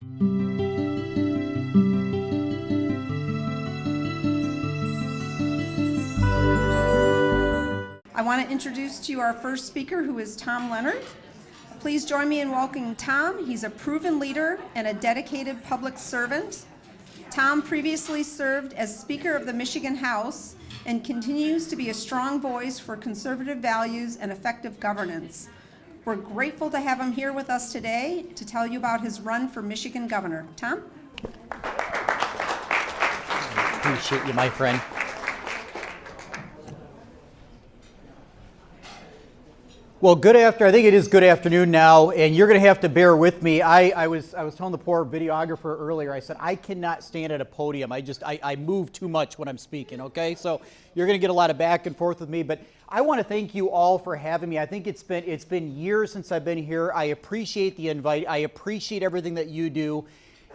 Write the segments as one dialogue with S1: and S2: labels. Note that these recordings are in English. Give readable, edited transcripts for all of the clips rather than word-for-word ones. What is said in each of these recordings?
S1: I want to introduce to you our first speaker, who is Tom Leonard. Please join me in welcoming Tom. He's a proven leader and a dedicated public servant. Tom previously served as Speaker of the Michigan House and continues to be a strong voice for conservative values and effective governance. We're grateful to have him here with us today to tell you about his run for Michigan governor. Tom?
S2: Appreciate you, my friend. Well, I think it is good afternoon now, and you're going to have to bear with me. I was telling the poor videographer earlier, I said, I cannot stand at a podium. I move too much when I'm speaking, okay? So you're going to get a lot of back and forth with me, but I want to thank you all for having me. I think it's been years since I've been here. I appreciate the invite. I appreciate everything that you do,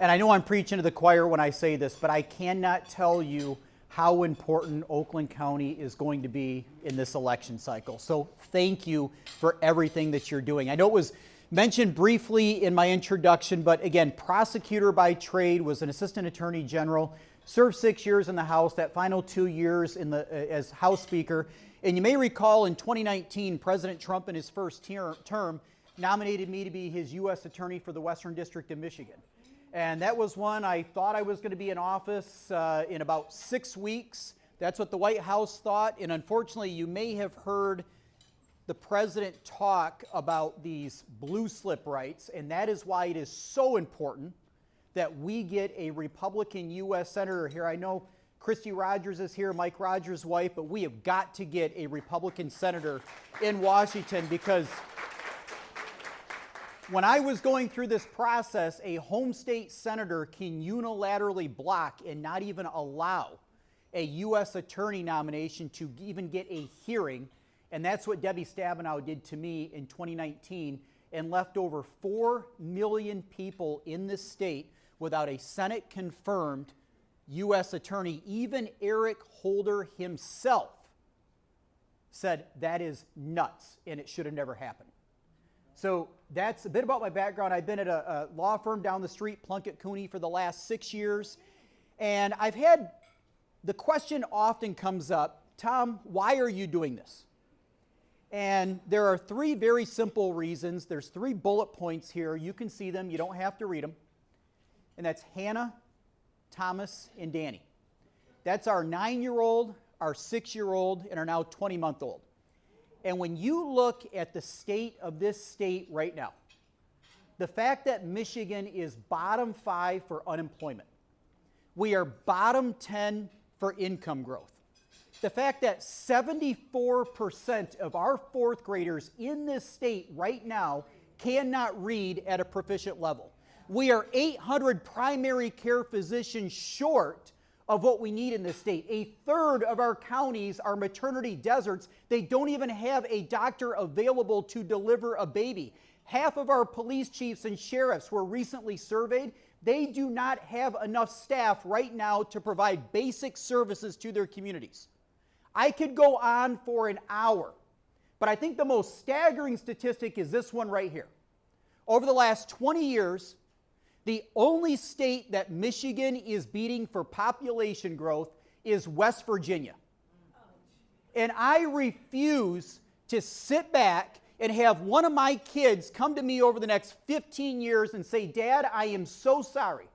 S2: and I know I'm preaching to the choir when I say this, but I cannot tell you how important Oakland County is going to be in this election cycle. So thank you for everything that you're doing. I know it was mentioned briefly in my introduction, but again, prosecutor by trade, was an assistant attorney general, served 6 years in the House, that final 2 years as House Speaker. And you may recall in 2019, President Trump in his first term nominated me to be his U.S. Attorney for the Western District of Michigan. And that was one I thought I was going to be in office in about 6 weeks. That's what the White House thought. And unfortunately, you may have heard the president talk about these blue slip rights. And that is why it is so important that we get a Republican U.S. Senator here. I know Christy Rogers is here, Mike Rogers' wife, but we have got to get a Republican senator in Washington, because when I was going through this process, a home state senator can unilaterally block and not even allow a U.S. attorney nomination to even get a hearing. And that's what Debbie Stabenow did to me in 2019, and left over 4 million people in this state without a Senate-confirmed U.S. attorney. Even Eric Holder himself said that is nuts and it should have never happened. So that's a bit about my background. I've been at a law firm down the street, Plunkett Cooney, for the last 6 years. And I've had, the question often comes up, Tom, why are you doing this? And there are 3 very simple reasons. There's 3 bullet points here. You can see them. You don't have to read them. And that's Hannah, Thomas, and Danny. That's our 9-year-old, our 6-year-old, and our now 20-month-old. And when you look at the state of this state right now, the fact that Michigan is bottom 5 for unemployment, we are bottom 10 for income growth, the fact that 74% of our 4th graders in this state right now cannot read at a proficient level. We are 800 primary care physicians short of what we need in this state. 1/3 of our counties are maternity deserts. They don't even have a doctor available to deliver a baby. Half of our police chiefs and sheriffs were recently surveyed. They do not have enough staff right now to provide basic services to their communities. I could go on for an hour, but I think the most staggering statistic is this one right here. Over the last 20 years, the only state that Michigan is beating for population growth is West Virginia. And I refuse to sit back and have one of my kids come to me over the next 15 years and say, Dad, I am so sorry.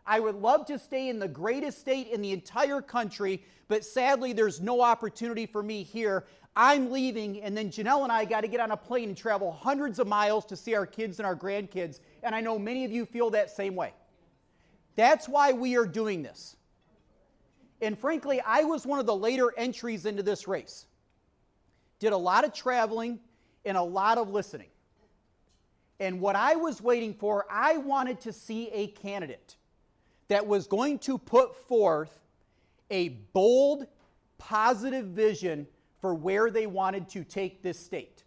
S2: I would love to stay in the greatest state in the entire country, but sadly there's no opportunity for me here. I'm leaving, and then Janelle and I got to get on a plane and travel hundreds of miles to see our kids and our grandkids, and I know many of you feel that same way. That's why we are doing this. And frankly, I was one of the later entries into this race. Did a lot of traveling and a lot of listening. And what I was waiting for, I wanted to see a candidate that was going to put forth a bold, positive vision for where they wanted to take this state.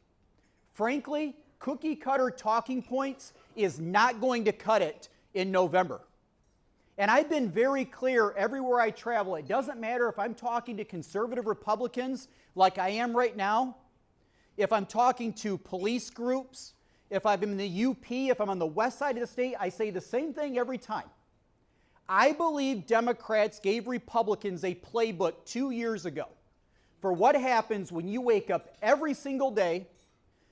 S2: Frankly, cookie cutter talking points is not going to cut it in November. And I've been very clear everywhere I travel. It doesn't matter if I'm talking to conservative Republicans like I am right now, if I'm talking to police groups, if I'm in the UP, if I'm on the west side of the state, I say the same thing every time. I believe Democrats gave Republicans a playbook 2 years ago for what happens when you wake up every single day,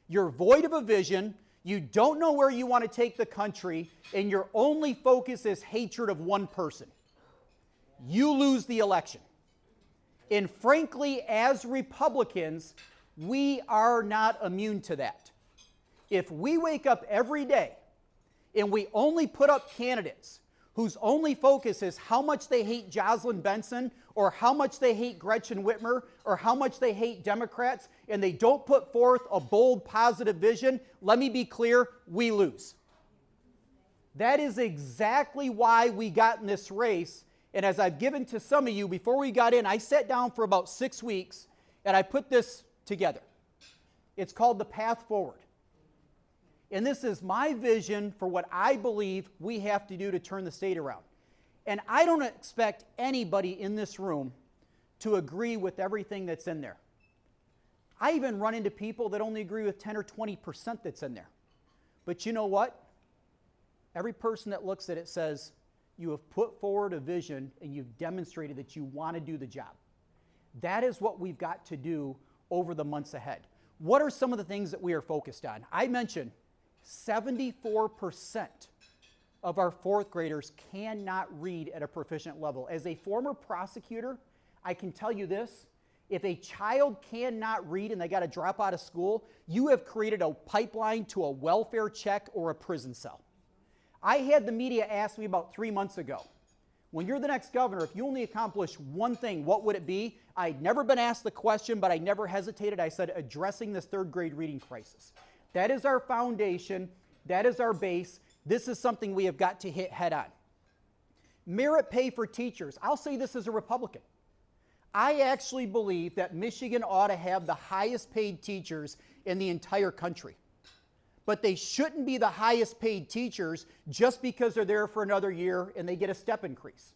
S2: you're void of a vision, you don't know where you want to take the country, and your only focus is hatred of one person. You lose the election. And frankly, as Republicans, we are not immune to that. If we wake up every day and we only put up candidates whose only focus is how much they hate Jocelyn Benson or how much they hate Gretchen Whitmer or how much they hate Democrats, and they don't put forth a bold, positive vision, let me be clear, we lose. That is exactly why we got in this race. And as I've given to some of you, before we got in, I sat down for about 6 weeks and I put this together. It's called The Path Forward. And this is my vision for what I believe we have to do to turn the state around. And I don't expect anybody in this room to agree with everything that's in there. I even run into people that only agree with 10 or 20% that's in there. But you know what? Every person that looks at it says, you have put forward a vision and you've demonstrated that you want to do the job. That is what we've got to do over the months ahead. What are some of the things that we are focused on? I mentioned 74% of our fourth graders cannot read at a proficient level. As a former prosecutor, I can tell you this, if a child cannot read and they got to drop out of school, you have created a pipeline to a welfare check or a prison cell. I had the media ask me about 3 months ago, when you're the next governor, if you only accomplish one thing, what would it be? I'd never been asked the question, but I never hesitated. I said, addressing this third grade reading crisis. That is our foundation. That is our base. This is something we have got to hit head on. Merit pay for teachers. I'll say this as a Republican. I actually believe that Michigan ought to have the highest paid teachers in the entire country. But they shouldn't be the highest paid teachers just because they're there for another year and they get a step increase.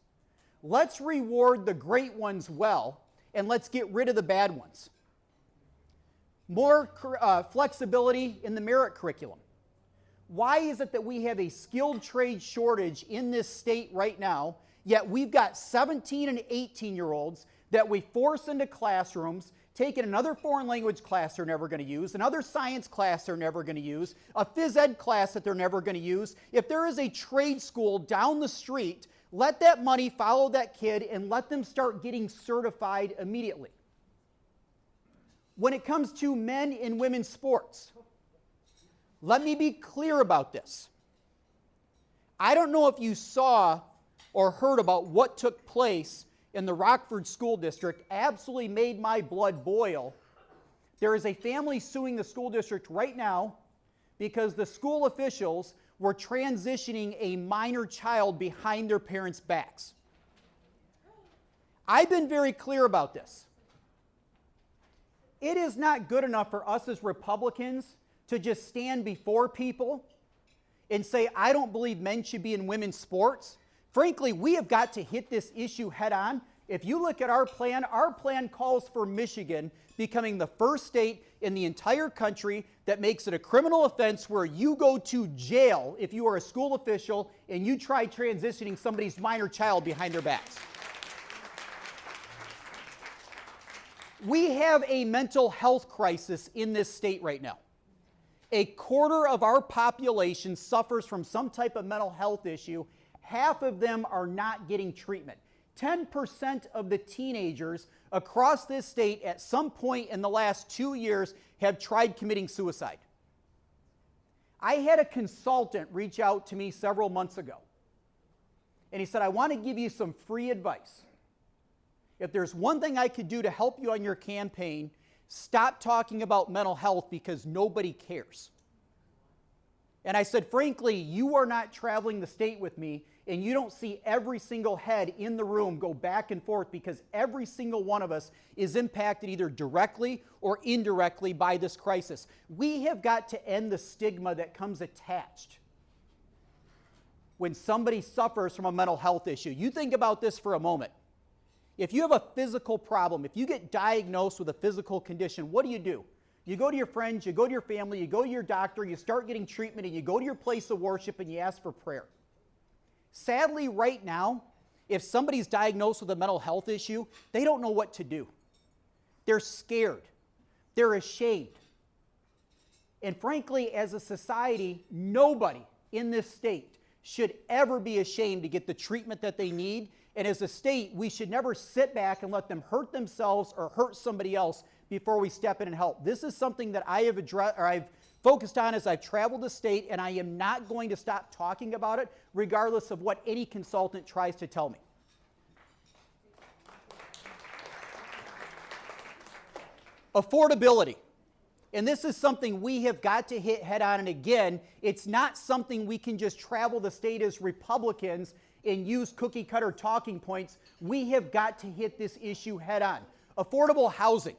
S2: Let's reward the great ones well, and let's get rid of the bad ones. More flexibility in the merit curriculum. Why is it that we have a skilled trade shortage in this state right now, yet we've got 17 and 18-year-olds that we force into classrooms, taking another foreign language class they're never going to use, another science class they're never going to use, a phys ed class that they're never going to use. If there is a trade school down the street, let that money follow that kid and let them start getting certified immediately. When it comes to men and women's sports, let me be clear about this. I don't know if you saw or heard about what took place in the Rockford School District. Absolutely made my blood boil. There is a family suing the school district right now because the school officials were transitioning a minor child behind their parents' backs. I've been very clear about this. It is not good enough for us as Republicans to just stand before people and say, I don't believe men should be in women's sports. Frankly, we have got to hit this issue head on. If you look at our plan calls for Michigan becoming the first state in the entire country that makes it a criminal offense where you go to jail if you are a school official and you try transitioning somebody's minor child behind their backs. We have a mental health crisis in this state right now. A quarter of our population suffers from some type of mental health issue. Half of them are not getting treatment. 10% of the teenagers across this state at some point in the last 2 years have tried committing suicide. I had a consultant reach out to me several months ago, and he said, I want to give you some free advice. If there's one thing I could do to help you on your campaign, stop talking about mental health because nobody cares. And I said, frankly, you are not traveling the state with me, and you don't see every single head in the room go back and forth because every single one of us is impacted either directly or indirectly by this crisis. We have got to end the stigma that comes attached when somebody suffers from a mental health issue. You think about this for a moment. If you have a physical problem, if you get diagnosed with a physical condition, what do? You go to your friends, you go to your family, you go to your doctor, you start getting treatment, and you go to your place of worship and you ask for prayer. Sadly, right now, if somebody's diagnosed with a mental health issue, they don't know what to do. They're scared. They're ashamed. And frankly, as a society, nobody in this state should ever be ashamed to get the treatment that they need. And as a state, we should never sit back and let them hurt themselves or hurt somebody else before we step in and help. This is something that I've focused on as I've traveled the state, and I am not going to stop talking about it, regardless of what any consultant tries to tell me. Affordability. And this is something we have got to hit head on, and again, it's not something we can just travel the state as Republicans and use cookie cutter talking points. We have got to hit this issue head on. Affordable housing.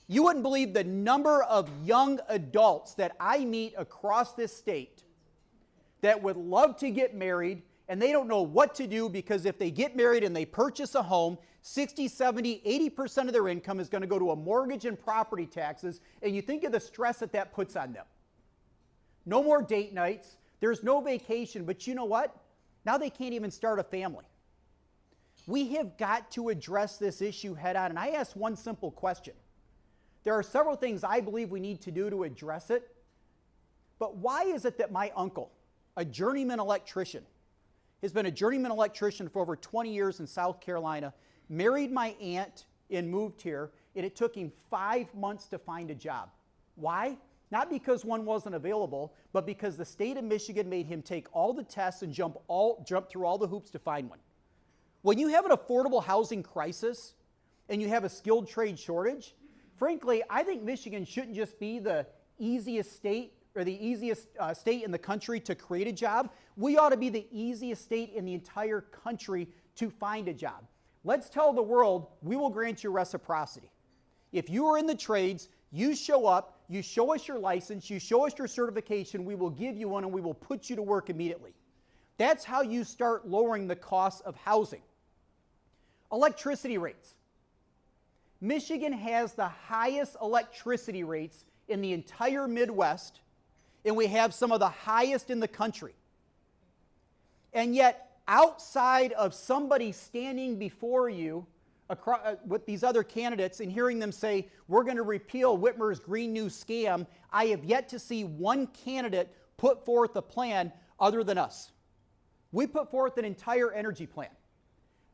S2: You wouldn't believe the number of young adults that I meet across this state that would love to get married, and they don't know what to do because if they get married and they purchase a home, 60, 70, 80% of their income is going to go to a mortgage and property taxes, and you think of the stress that that puts on them. No more date nights, there's no vacation, but you know what? Now they can't even start a family. We have got to address this issue head on, and I ask one simple question. There are several things I believe we need to do to address it, but why is it that my uncle, a journeyman electrician, has been a journeyman electrician for over 20 years in South Carolina, married my aunt and moved here, and it took him 5 months to find a job? Why? Not because one wasn't available, but because the state of Michigan made him take all the tests and jump through all the hoops to find one. When you have an affordable housing crisis and you have a skilled trade shortage, frankly, I think Michigan shouldn't just be the easiest state or the easiest state in the country to create a job. We ought to be the easiest state in the entire country to find a job. Let's tell the world we will grant you reciprocity. If you are in the trades, you show up, you show us your license, you show us your certification, we will give you one and we will put you to work immediately. That's how you start lowering the cost of housing. Electricity rates. Michigan has the highest electricity rates in the entire Midwest, and we have some of the highest in the country. And yet, outside of somebody standing before you with these other candidates and hearing them say, we're going to repeal Whitmer's Green New Scam, I have yet to see one candidate put forth a plan other than us. We put forth an entire energy plan.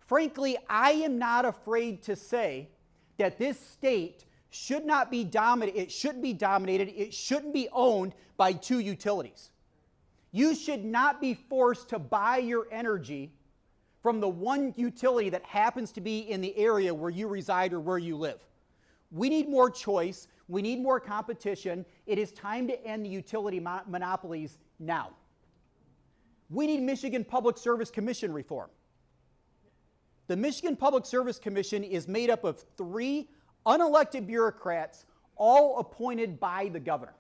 S2: Frankly, I am not afraid to say that this state should not be dominated, it shouldn't be dominated, it shouldn't be owned by two utilities. You should not be forced to buy your energy from the one utility that happens to be in the area where you reside or where you live. We need more choice, we need more competition. It is time to end the utility monopolies now. We need Michigan Public Service Commission reform. The Michigan Public Service Commission is made up of 3 unelected bureaucrats, all appointed by the governor.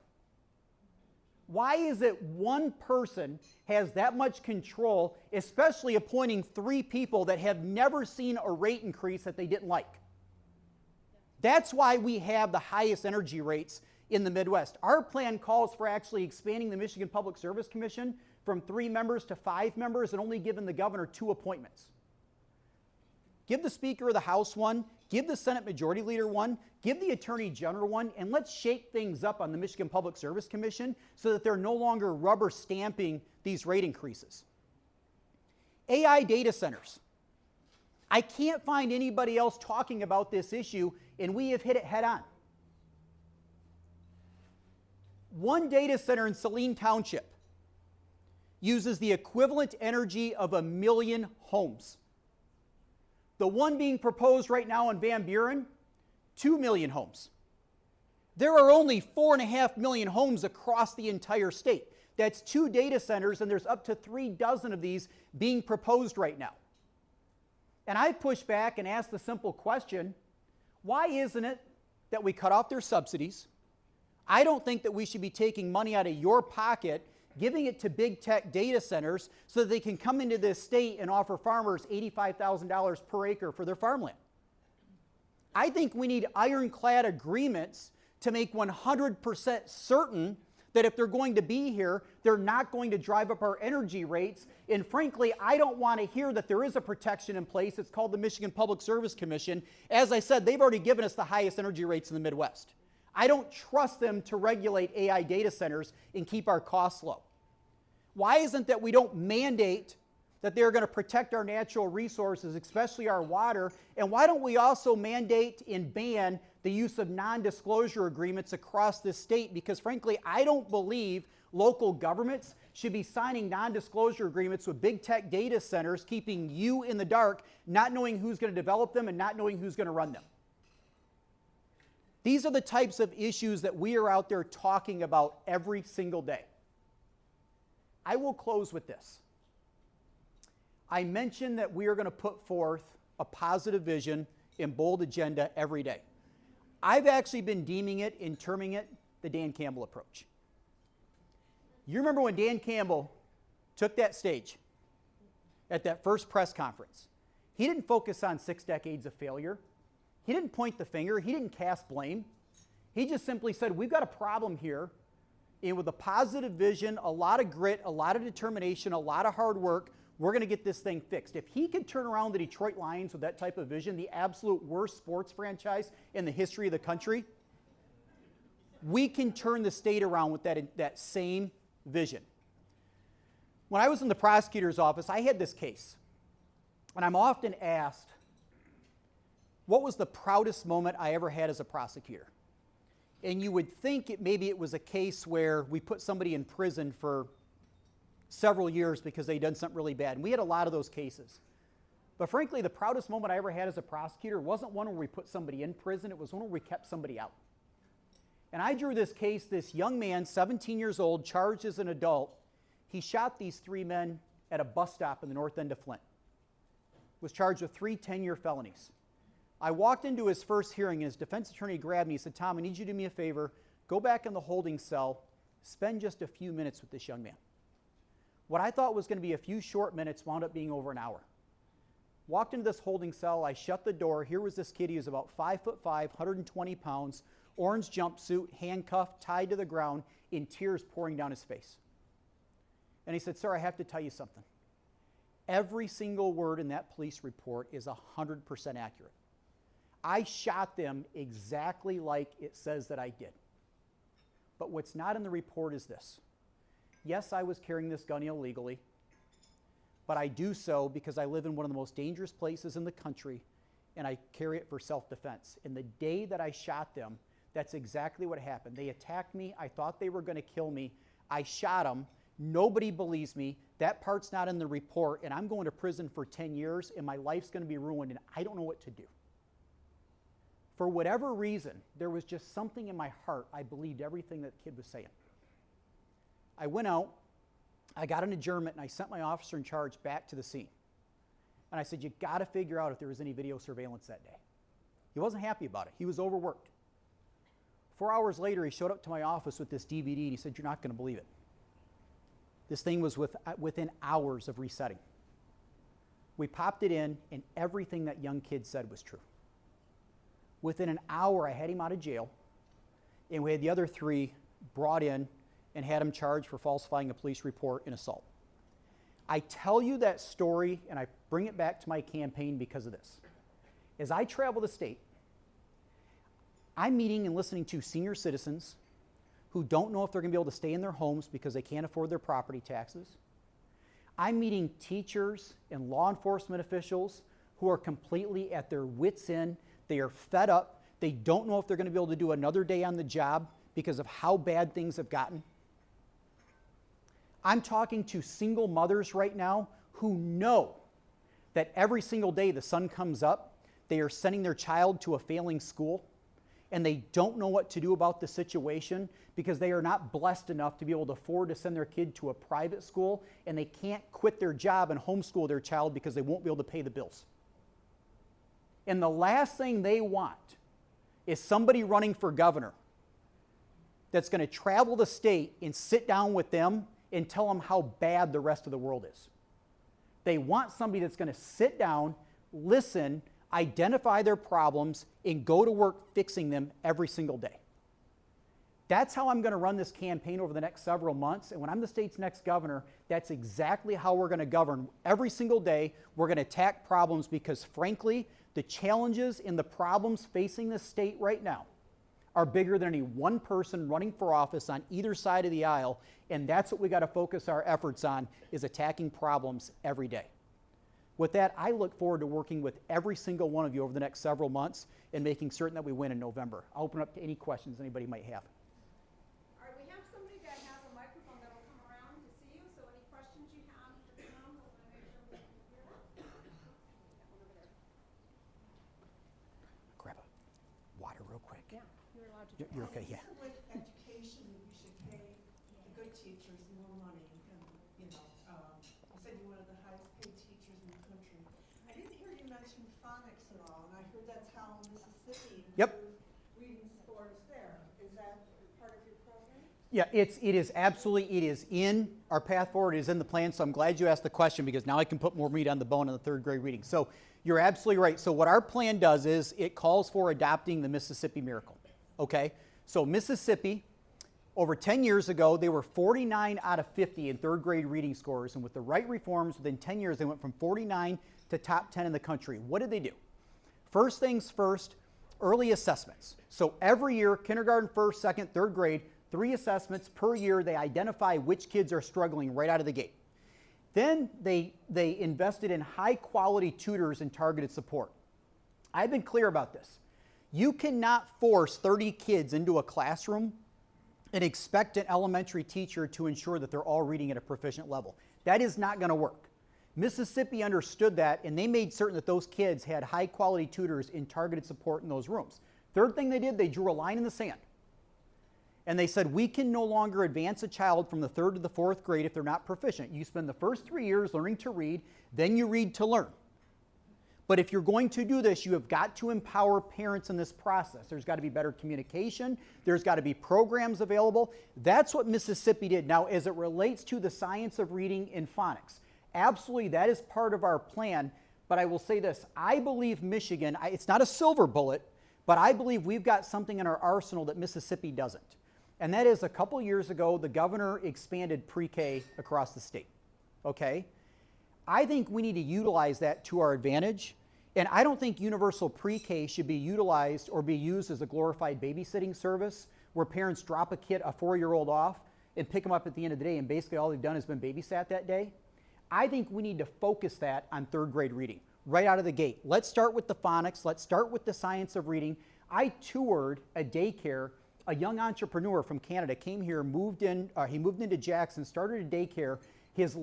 S2: Why is it one person has that much control, especially appointing 3 people that have never seen a rate increase that they didn't like? That's why we have the highest energy rates in the Midwest. Our plan calls for actually expanding the Michigan Public Service Commission from 3 members to 5 members and only giving the governor 2 appointments. Give the Speaker of the House one, give the Senate Majority Leader one, give the Attorney General one, and let's shake things up on the Michigan Public Service Commission so that they're no longer rubber stamping these rate increases. AI data centers. I can't find anybody else talking about this issue, and we have hit it head on. One data center in Saline Township uses the equivalent energy of 1 million homes. The one being proposed right now in Van Buren, 2 million homes. There are only 4.5 million homes across the entire state. That's 2 data centers, and there's up to 3 dozen of these being proposed right now. And I've pushed back and asked the simple question, why isn't it that we cut off their subsidies? I don't think that we should be taking money out of your pocket, giving it to big tech data centers so that they can come into this state and offer farmers $85,000 per acre for their farmland. I think we need ironclad agreements to make 100% certain that if they're going to be here, they're not going to drive up our energy rates. And frankly, I don't want to hear that there is a protection in place. It's called the Michigan Public Service Commission. As I said, they've already given us the highest energy rates in the Midwest. I don't trust them to regulate AI data centers and keep our costs low. Why isn't that we don't mandate that they're going to protect our natural resources, especially our water? And why don't we also mandate and ban the use of non-disclosure agreements across this state? Because frankly, I don't believe local governments should be signing non-disclosure agreements with big tech data centers, keeping you in the dark, not knowing who's going to develop them and not knowing who's going to run them. These are the types of issues that we are out there talking about every single day. I will close with this. I mentioned that we are going to put forth a positive vision and bold agenda every day. I've actually been deeming it and terming it the Dan Campbell approach. You remember when Dan Campbell took that stage at that first press conference? He didn't focus on 6 decades of failure. He didn't point the finger. He didn't cast blame. He just simply said, we've got a problem here, and with a positive vision, a lot of grit, a lot of determination, a lot of hard work, we're going to get this thing fixed. If he could turn around the Detroit Lions with that type of vision, the absolute worst sports franchise in the history of the country, we can turn the state around with that same vision. When I was in the prosecutor's office, I had this case, and I'm often asked, what was the proudest moment I ever had as a prosecutor? And you would think maybe it was a case where we put somebody in prison for several years because they'd done something really bad. And we had a lot of those cases. But frankly, the proudest moment I ever had as a prosecutor wasn't one where we put somebody in prison. It was one where we kept somebody out. And I drew this case, this young man, 17 years old, charged as an adult. He shot these 3 men at a bus stop in the north end of Flint. Was charged with 3 10-year felonies. I walked into his first hearing, and his defense attorney grabbed me. He said, Tom, I need you to do me a favor. Go back in the holding cell. Spend just a few minutes with this young man. What I thought was going to be a few short minutes wound up being over an hour. Walked into this holding cell. I shut the door. Here was this kid. He was about 5'5", 120 pounds, orange jumpsuit, handcuffed, tied to the ground, in tears pouring down his face. And he said, sir, I have to tell you something. Every single word in that police report is 100% accurate. I shot them exactly like it says that I did. But what's not in the report is this. Yes, I was carrying this gun illegally, but I do so because I live in one of the most dangerous places in the country, and I carry it for self-defense. And the day that I shot them, that's exactly what happened. They attacked me. I thought they were going to kill me. I shot them. Nobody believes me. That part's not in the report, and I'm going to prison for 10 years, and my life's going to be ruined, and I don't know what to do. For whatever reason, there was just something in my heart. I believed everything that the kid was saying. I went out, I got an adjournment, and I sent my officer in charge back to the scene. And I said, you got to figure out if there was any video surveillance that day. He wasn't happy about it. He was overworked. 4 hours later, he showed up to my office with this DVD, and he said, you're not going to believe it. This thing was within hours of resetting. We popped it in, and everything that young kid said was true. Within an hour, I had him out of jail, and we had the other 3 brought in and had him charged for falsifying a police report and assault. I tell you that story, and I bring it back to my campaign because of this. As I travel the state, I'm meeting and listening to senior citizens who don't know if they're going to be able to stay in their homes because they can't afford their property taxes. I'm meeting teachers and law enforcement officials who are completely at their wits' end. They are fed up. They don't know if they're going to be able to do another day on the job because of how bad things have gotten. I'm talking to single mothers right now who know that every single day the sun comes up, they are sending their child to a failing school, and they don't know what to do about the situation because they are not blessed enough to be able to afford to send their kid to a private school, and they can't quit their job and homeschool their child because they won't be able to pay the bills. And the last thing they want is somebody running for governor that's going to travel the state and sit down with them and tell them how bad the rest of the world is. They want somebody that's going to sit down, listen, identify their problems, and go to work fixing them every single day. That's how I'm going to run this campaign over the next several months. And when I'm the state's next governor, that's exactly how we're going to govern. Every single day, we're going to attack problems because, frankly, the challenges and the problems facing the state right now are bigger than any one person running for office on either side of the aisle. And that's what we got to focus our efforts on, is attacking problems every day. With that, I look forward to working with every single one of you over the next several months and making certain that we win in November. I'll open up to any questions anybody might have.
S1: All right, we have somebody that has a microphone that'll come around to see you, so any questions you have for Tom, we'll make sure we can hear them.
S2: Grab a water real quick.
S1: Yeah, you're allowed to.
S2: You're okay, yeah.
S3: With education, we should pay the good teachers more money. And, you know, you said you're one of the highest paid teachers in the country. I didn't hear you mention phonics at all, and I heard that's how Mississippi improved reading scores there. Is that part of your program?
S2: Yeah, it is absolutely, it is in our path forward, it is in the plan, so I'm glad you asked the question because now I can put more meat on the bone in the third grade reading. So you're absolutely right. So what our plan does is it calls for adopting the Mississippi Miracle, okay? So Mississippi, over 10 years ago, they were 49 out of 50 in third grade reading scores, and with the right reforms, within 10 years, they went from 49 to top 10 in the country. What did they do? First things first, early assessments. So every year, kindergarten, first, second, third grade, 3 assessments per year. They identify which kids are struggling right out of the gate. Then they invested in high-quality tutors and targeted support. I've been clear about this. You cannot force 30 kids into a classroom and expect an elementary teacher to ensure that they're all reading at a proficient level. That is not going to work. Mississippi understood that, and they made certain that those kids had high-quality tutors in targeted support in those rooms. Third thing they did, they drew a line in the sand. And they said, we can no longer advance a child from the 3rd to the 4th grade if they're not proficient. You spend the first 3 years learning to read, then you read to learn. But if you're going to do this, you have got to empower parents in this process. There's got to be better communication. There's got to be programs available. That's what Mississippi did. Now, as it relates to the science of reading and phonics, absolutely, that is part of our plan. But I will say this, I believe Michigan, it's not a silver bullet, but I believe we've got something in our arsenal that Mississippi doesn't. And that is, a couple years ago, the governor expanded pre-K across the state, okay? I think we need to utilize that to our advantage. And I don't think universal pre-K should be utilized or be used as a glorified babysitting service where parents drop a 4-year-old off and pick them up at the end of the day and basically all they've done is been babysat that day. I think we need to focus that on third grade reading right out of the gate. Let's start with the phonics. Let's start with the science of reading. I toured a daycare. A young entrepreneur from Canada came here, he moved into Jackson, started a daycare. His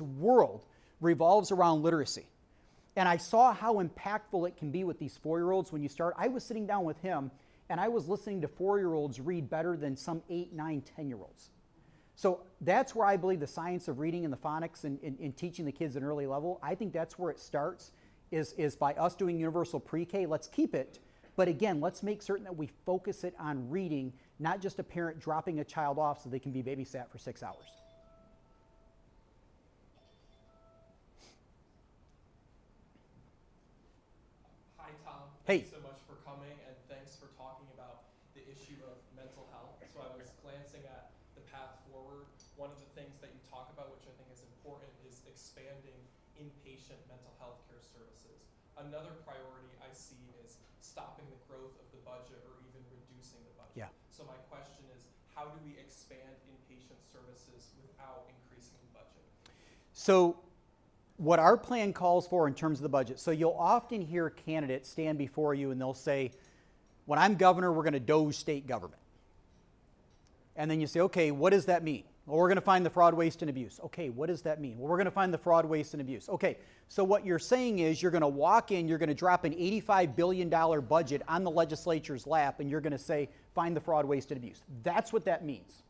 S2: world revolves around literacy. And I saw how impactful it can be with these 4-year-olds when you start. I was sitting down with him, and I was listening to 4-year-olds read better than some 8, 9, 10-year-olds. So that's where I believe the science of reading and the phonics and teaching the kids at an early level, I think that's where it starts, is by us doing universal pre-K. Let's keep it. But again, let's make certain that we focus it on reading, not just a parent dropping a child off so they can be babysat for 6 hours.
S4: Hi, Tom.
S2: Hey.
S4: Thanks so much for coming, and thanks for talking about the issue of mental health. So I was glancing at the path forward. One of the things that you talk about, which I think is important, is expanding inpatient mental health care services. Another priority I see is stopping the growth of the budget or even reducing the budget.
S2: Yeah.
S4: So my question is, how do we expand inpatient services without increasing the budget?
S2: So what our plan calls for in terms of the budget, so you'll often hear candidates stand before you and they'll say, when I'm governor, we're going to doge state government. And then you say, okay, what does that mean? Well, we're going to find the fraud, waste, and abuse. Okay, what does that mean? Well, we're going to find the fraud, waste, and abuse. Okay, so what you're saying is you're going to walk in, you're going to drop an $85 billion budget on the legislature's lap, and you're going to say, find the fraud, waste, and abuse. That's what that means.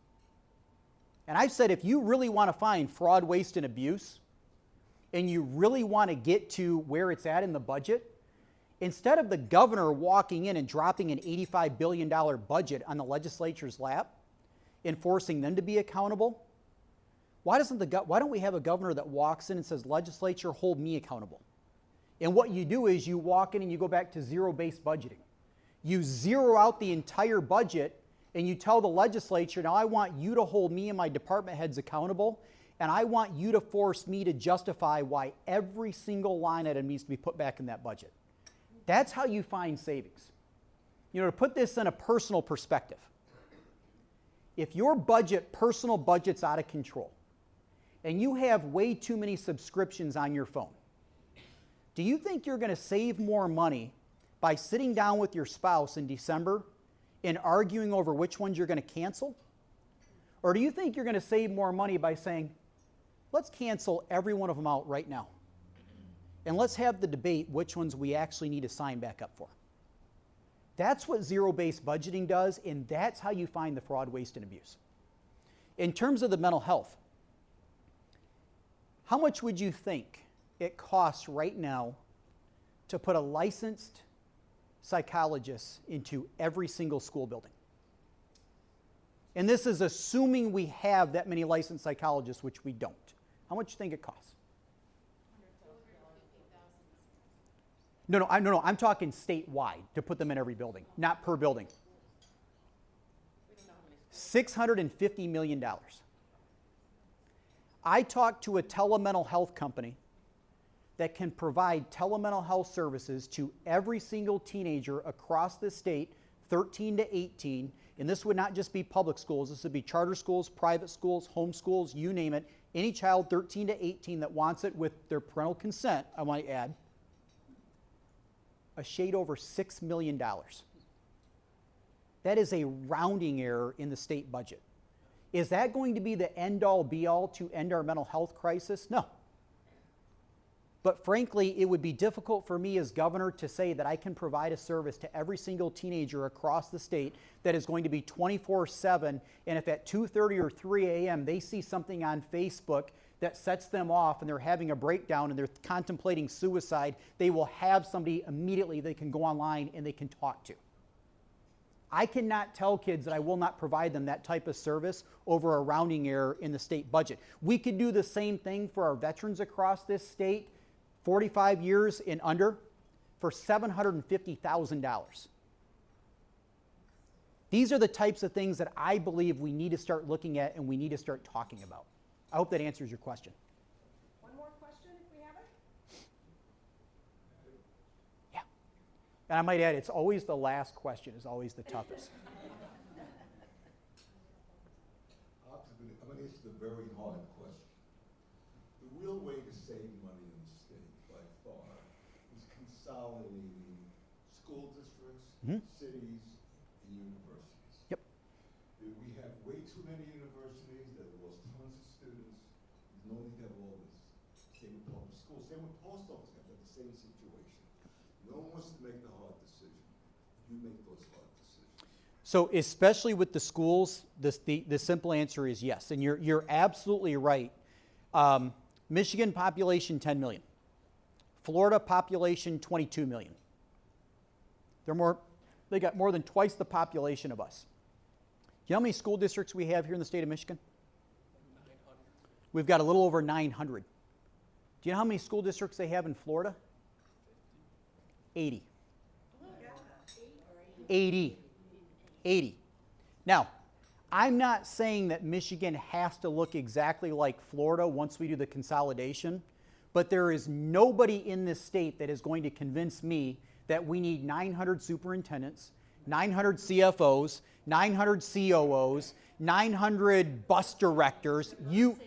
S2: And I've said, if you really want to find fraud, waste, and abuse, and you really want to get to where it's at in the budget, instead of the governor walking in and dropping an $85 billion budget on the legislature's lap, and forcing them to be accountable, why don't we have a governor that walks in and says, legislature, hold me accountable? And what you do is you walk in and you go back to zero-based budgeting. You zero out the entire budget and you tell the legislature, now I want you to hold me and my department heads accountable, and I want you to force me to justify why every single line item needs to be put back in that budget. That's how you find savings. You know, to put this in a personal perspective, if your personal budget's out of control, and you have way too many subscriptions on your phone, do you think you're going to save more money by sitting down with your spouse in December and arguing over which ones you're going to cancel? Or do you think you're going to save more money by saying, let's cancel every one of them out right now, and let's have the debate which ones we actually need to sign back up for? That's what zero-based budgeting does, and that's how you find the fraud, waste, and abuse. In terms of the mental health, how much would you think it costs right now to put a licensed psychologist into every single school building? And this is assuming we have that many licensed psychologists, which we don't. How much do you think it costs? No, I'm talking statewide to put them in every building, not per building. $650 million. I talked to a telemental health company that can provide telemental health services to every single teenager across the state, 13 to 18, and this would not just be public schools, this would be charter schools, private schools, home schools, you name it. Any child 13 to 18 that wants it with their parental consent, I might add, a shade over $6 million. That is a rounding error in the state budget. Is that going to be the end-all, be-all to end our mental health crisis? No. But frankly, it would be difficult for me as governor to say that I can provide a service to every single teenager across the state that is going to be 24/7, and if at 2:30 or 3 a.m. they see something on Facebook that sets them off and they're having a breakdown and they're contemplating suicide, they will have somebody immediately they can go online and they can talk to. I cannot tell kids that I will not provide them that type of service over a rounding error in the state budget. We could do the same thing for our veterans across this state, 45 years and under, for $750,000. These are the types of things that I believe we need to start looking at and we need to start talking about. I hope that answers your question.
S1: One more question if we have it?
S2: Yeah. And I might add, it's always the last question is always the toughest.
S5: I'm going to answer the very hard question. The real way to save money in the state, by far, is consolidating school districts, cities, and universities.
S2: Yep.
S5: We have way too many universities that have lost tons of students. There's no need to have all this. Same with public schools. Same with post office. Have the same situation. No one wants to make the hard decision. You make those hard decisions.
S2: So especially with the schools, the simple answer is yes. And you're absolutely right. Michigan population 10 million. Florida population 22 million. They got more than twice the population of us. Do you know how many school districts we have here in the state of Michigan?
S4: 900.
S2: We've got a little over 900. Do you know how many school districts they have in Florida? 80. 80. Now, I'm not saying that Michigan has to look exactly like Florida once we do the consolidation, but there is nobody in this state that is going to convince me that we need 900 superintendents, 900 CFOs, 900 COOs, 900 bus directors. You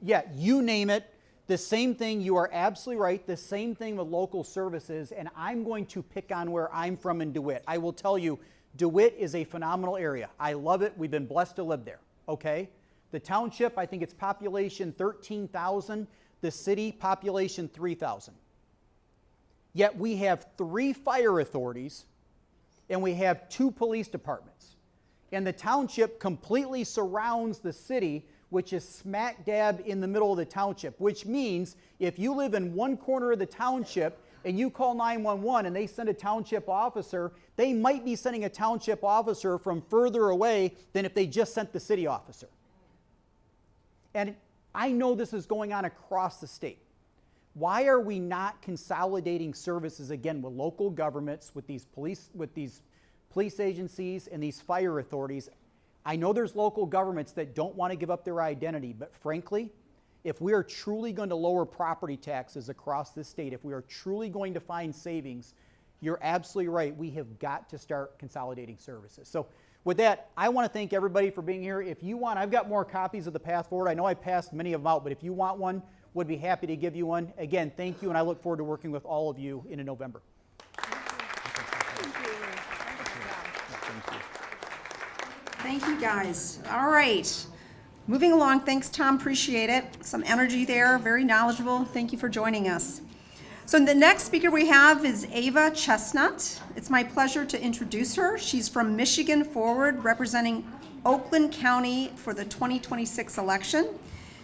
S2: name it. The same thing, you are absolutely right, the same thing with local services, and I'm going to pick on where I'm from in DeWitt. I will tell you, DeWitt is a phenomenal area. I love it. We've been blessed to live there, okay? The township, I think it's population 13,000. The city, population 3,000. Yet we have 3 fire authorities and we have 2 police departments. And the township completely surrounds the city, which is smack dab in the middle of the township, which means if you live in one corner of the township and you call 911 and they send a township officer, they might be sending a township officer from further away than if they just sent the city officer. And I know this is going on across the state. Why are we not consolidating services again with local governments, with these police, with these police agencies and these fire authorities. I know there's local governments that don't want to give up their identity, but frankly, if we are truly going to lower property taxes across this state, if we are truly going to find savings, you're absolutely right. We have got to start consolidating services. So with that, I want to thank everybody for being here. If you want, I've got more copies of the Path Forward. I know I passed many of them out, but if you want one, would be happy to give you one. Again, thank you, and I look forward to working with all of you in November.
S1: Thank you, guys. All right. Moving along, thanks, Tom. Appreciate it. Some energy there, very knowledgeable. Thank you for joining us. So the next speaker we have is Ava Chestnut. It's my pleasure to introduce her. She's from Michigan Forward, representing Oakland County for the 2026 election.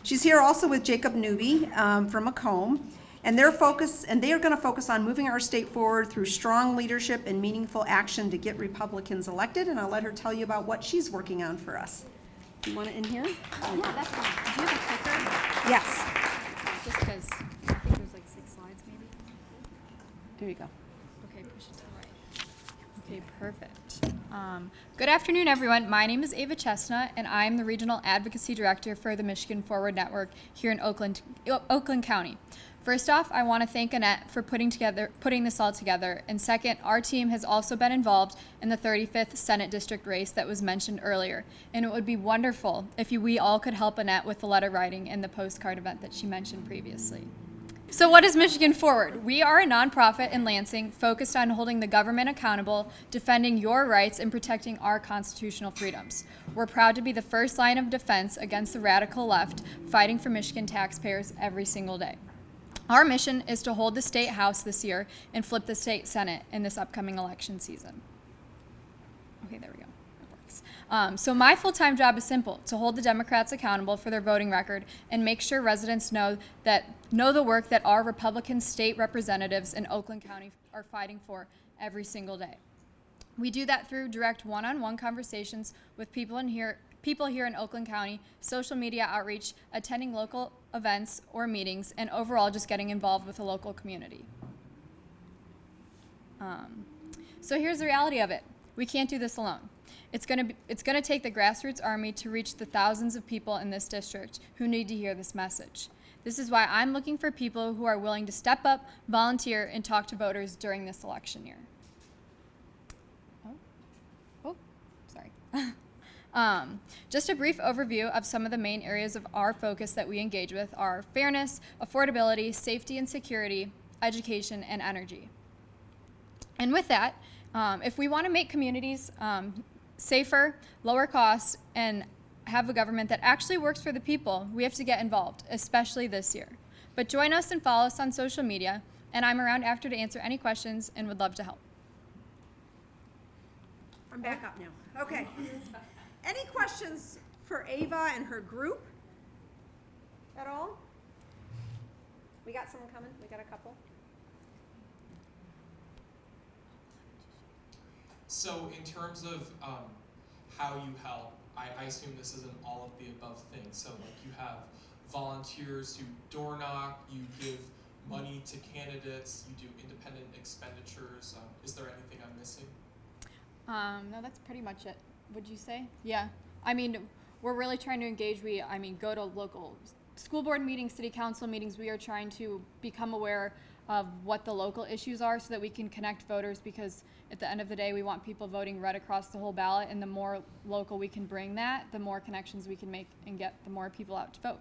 S1: She's here also with Jacob Newby from Macomb, and they are going to focus on moving our state forward through strong leadership and meaningful action to get Republicans elected. And I'll let her tell you about what she's working on for us. Do you want it in here?
S6: Yeah, that's fine. Do you have a clicker?
S1: Yes.
S6: Just because I think there's like 6 slides maybe.
S1: There you go.
S6: Okay, push it to the right. Okay, perfect. Good afternoon, everyone. My name is Ava Chestnut, and I'm the Regional Advocacy Director for the Michigan Forward Network here in Oakland County. First off, I want to thank Annette for putting this all together. And second, our team has also been involved in the 35th Senate District race that was mentioned earlier. And it would be wonderful if we all could help Annette with the letter writing and the postcard event that she mentioned previously. So what is Michigan Forward? We are a nonprofit in Lansing focused on holding the government accountable, defending your rights, and protecting our constitutional freedoms. We're proud to be the first line of defense against the radical left, fighting for Michigan taxpayers every single day. Our mission is to hold the state house this year and flip the state senate in this upcoming election season. Okay, there we go. It works. So my full-time job is simple: to hold the Democrats accountable for their voting record and make sure residents know the work that our Republican state representatives in Oakland County are fighting for every single day. We do that through direct one-on-one conversations with people here in Oakland County, social media outreach, attending local events or meetings, and overall just getting involved with the local community. So here's the reality of it. We can't do this alone. It's gonna take the grassroots army to reach the thousands of people in this district who need to hear this message. This is why I'm looking for people who are willing to step up, volunteer, and talk to voters during this election year. Sorry. Just a brief overview of some of the main areas of our focus that we engage with are fairness, affordability, safety and security, education, and energy. And with that, if we want to make communities safer, lower costs, and have a government that actually works for the people, we have to get involved, especially this year. But join us and follow us on social media, and I'm around after to answer any questions and would love to help.
S1: I'm back up now. Okay. Any questions for Ava and her group at all? We got someone coming? We got a couple?
S4: So in terms of how you help, I assume this isn't all of the above things. So like you have volunteers who door knock, you give money to candidates, you do independent expenditures. Is there anything I'm missing?
S6: No, that's pretty much it. Would you say? Yeah. I mean, we're really trying to engage. Go to local school board meetings, city council meetings. We are trying to become aware of what the local issues are so that we can connect voters, because at the end of the day, we want people voting right across the whole ballot, and the more local we can bring that, the more connections we can make and get the more people out to vote.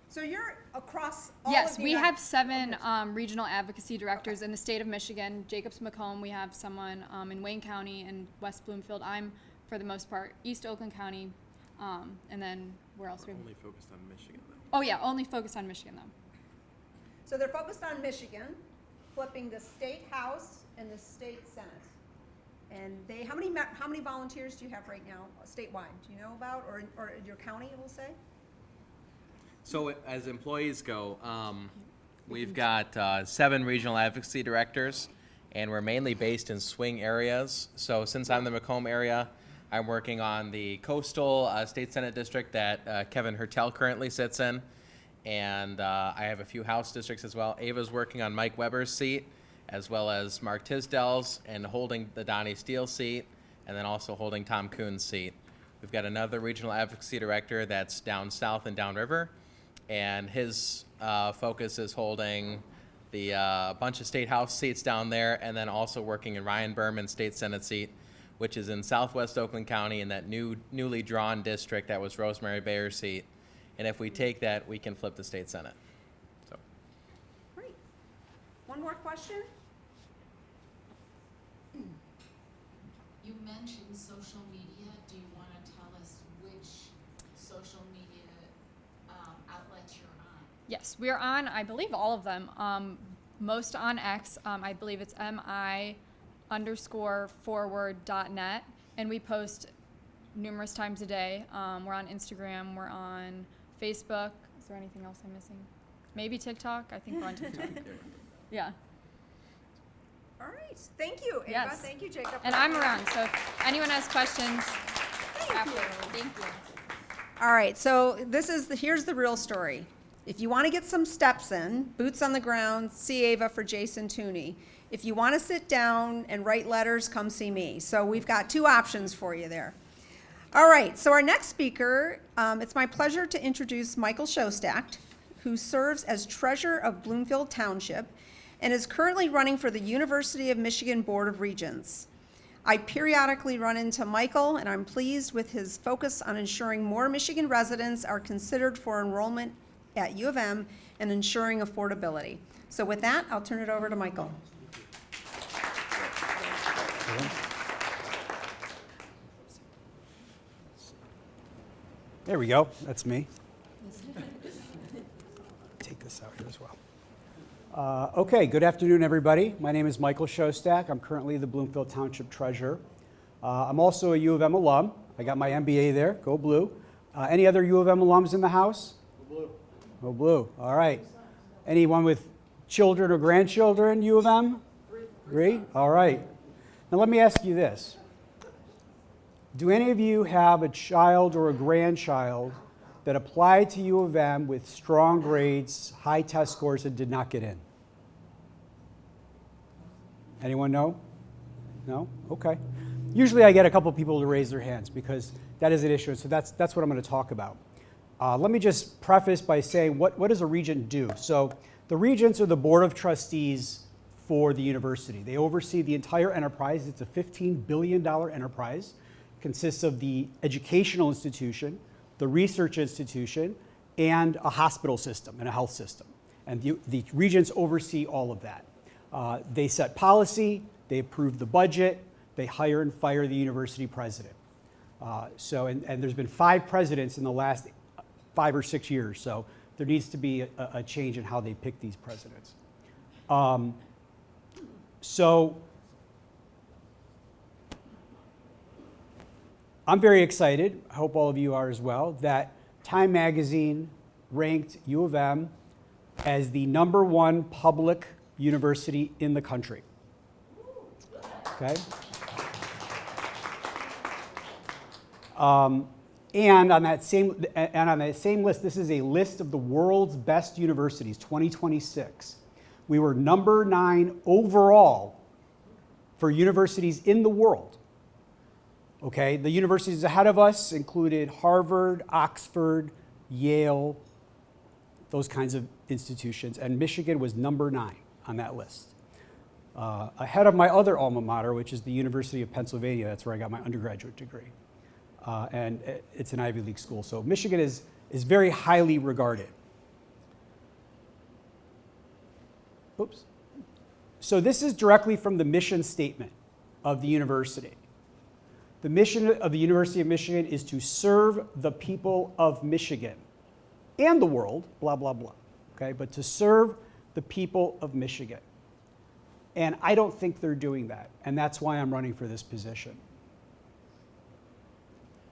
S1: So you're across all
S6: Yes,
S1: of the
S6: we have 7 regional advocacy directors in the state of Michigan. Jacobs Macomb, we have someone in Wayne County and West Bloomfield. I'm, for the most part, East Oakland County, and then where else?
S7: We're only focused on Michigan, though.
S6: Oh yeah, only focused on Michigan, though.
S1: So they're focused on Michigan, flipping the state house and the state senate. And how many volunteers do you have right now statewide? Do you know about, or your county, we'll say?
S7: So as employees go, we've got 7 regional advocacy directors, and we're mainly based in swing areas. So since I'm the Macomb area, I'm working on the coastal state senate district that Kevin Hertel currently sits in. And I have a few house districts as well. Ava's working on Mike Weber's seat, as well as Mark Tisdale's and holding the Donnie Steele seat, and then also holding Tom Kuhn's seat. We've got another regional advocacy director that's down south and downriver, and his focus is holding the bunch of state house seats down there, and then also working in Ryan Berman's state senate seat, which is in southwest Oakland County in that newly drawn district that was Rosemary Bayer's seat. And if we take that, we can flip the state senate. So.
S1: Great. One more question?
S8: You mentioned social media. Do you want to tell us which social media outlets you're on?
S6: Yes, we are on, I believe, all of them. Most on X. I believe it's mi_forward.net, and we post numerous times a day. We're on Instagram. We're on Facebook. Is there anything else I'm missing? Maybe TikTok. I think we're on TikTok. Yeah.
S1: All right. Thank you, Ava.
S6: Yes.
S1: Thank you, Jacob.
S6: And I'm around, so if anyone has questions,
S1: Thank you.
S6: Thank you.
S1: All right, so here's the real story. If you want to get some steps in, boots on the ground, see Ava for Jason Tooney. If you want to sit down and write letters, come see me. So we've got two options for you there. All right, so our next speaker, it's my pleasure to introduce Michael Schostak, who serves as treasurer of Bloomfield Township and is currently running for the University of Michigan Board of Regents. I periodically run into Michael, and I'm pleased with his focus on ensuring more Michigan residents are considered for enrollment at U of M and ensuring affordability. So with that, I'll turn it over to Michael.
S9: There we go. That's me. Take this out here as well. Okay, good afternoon, everybody. My name is Michael Schostak. I'm currently the Bloomfield Township Treasurer. I'm also a U of M alum. I got my MBA there. Go Blue. Any other U of M alums in the house? Go Blue. Go Blue. All right. Anyone with children or grandchildren, U of M? Three? All right. Now let me ask you this. Do any of you have a child or a grandchild that applied to U of M with strong grades, high test scores, and did not get in? Anyone know? No? Okay. Usually I get a couple people to raise their hands because that is an issue, so that's what I'm going to talk about. Let me just preface by saying what does a regent do? So the regents are the board of trustees for the university. They oversee the entire enterprise. It's a $15 billion enterprise. It consists of the educational institution, the research institution, and a hospital system and a health system. And the regents oversee all of that. They set policy, they approve the budget, they hire and fire the university president. And there's been 5 presidents in the last 5 or 6 years, so there needs to be a change in how they pick these presidents. So I'm very excited, I hope all of you are as well, that Time Magazine ranked U of M as the #1 public university in the country. Okay? And on that same list, this is a list of the world's best universities, 2026. We were #9 overall for universities in the world. Okay, the universities ahead of us included Harvard, Oxford, Yale, those kinds of institutions, and Michigan was #9 on that list. Ahead of my other alma mater, which is the University of Pennsylvania. That's where I got my undergraduate degree. And it's an Ivy League school. So Michigan is very highly regarded. Oops. So this is directly from the mission statement of the university. The mission of the University of Michigan is to serve the people of Michigan and the world, blah, blah, blah. Okay, but to serve the people of Michigan. And I don't think they're doing that. And that's why I'm running for this position.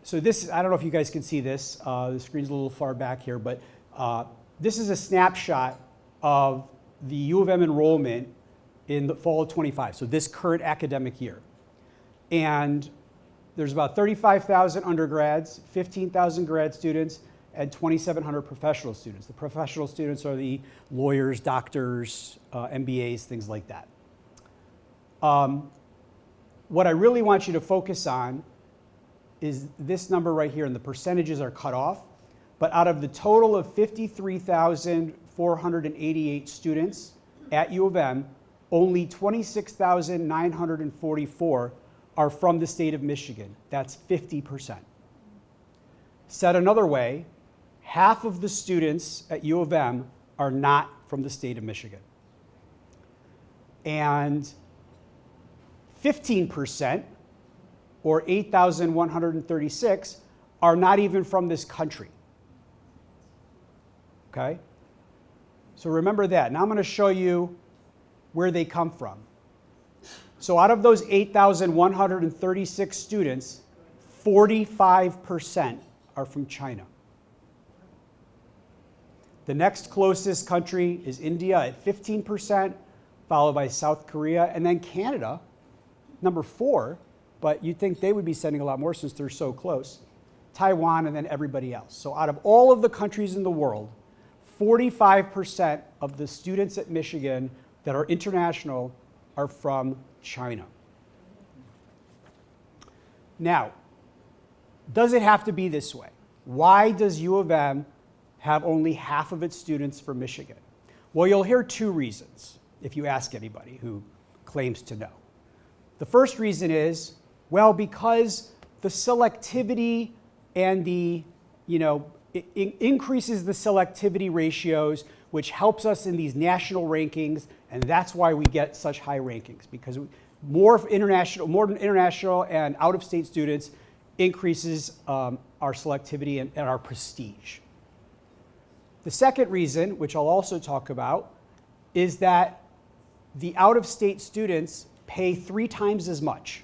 S9: So this, I don't know if you guys can see this. The screen's a little far back here, but this is a snapshot of the U of M enrollment in the fall of 25, so this current academic year. And there's about 35,000 undergrads, 15,000 grad students, and 2,700 professional students. The professional students are the lawyers, doctors, MBAs, things like that. What I really want you to focus on is this number right here, and the percentages are cut off. But out of the total of 53,488 students at U of M, only 26,944 are from the state of Michigan. That's 50%. Said another way, half of the students at U of M are not from the state of Michigan. And 15%, or 8,136, are not even from this country. Okay? So remember that. Now I'm going to show you where they come from. So out of those 8,136 students, 45% are from China. The next closest country is India at 15%, followed by South Korea, and then Canada, number 4, but you'd think they would be sending a lot more since they're so close. Taiwan, and then everybody else. So out of all of the countries in the world, 45% of the students at Michigan that are international are from China. Now, does it have to be this way? Why does U of M have only half of its students from Michigan? Well, you'll hear 2 reasons if you ask anybody who claims to know. The first reason is, well, because the selectivity and it increases the selectivity ratios, which helps us in these national rankings, and that's why we get such high rankings, because more international and out-of-state students increases our selectivity and our prestige. The second reason, which I'll also talk about, is that the out-of-state students pay 3 times as much.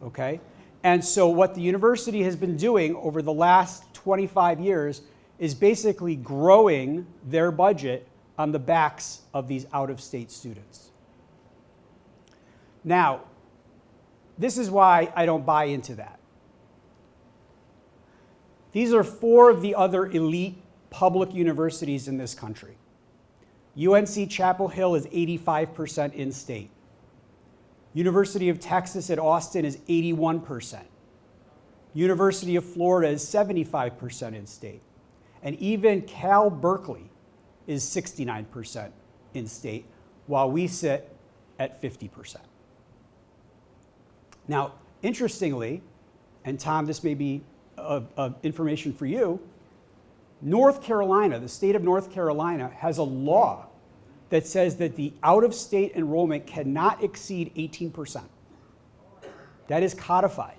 S9: Okay? And so what the university has been doing over the last 25 years is basically growing their budget on the backs of these out-of-state students. Now, this is why I don't buy into that. These are 4 of the other elite public universities in this country. UNC Chapel Hill is 85% in-state. University of Texas at Austin is 81%. University of Florida is 75% in-state. And even Cal Berkeley is 69% in-state, while we sit at 50%. Now, interestingly, and Tom, this may be of information for you, North Carolina, the state of North Carolina, has a law that says that the out-of-state enrollment cannot exceed 18%. That is codified.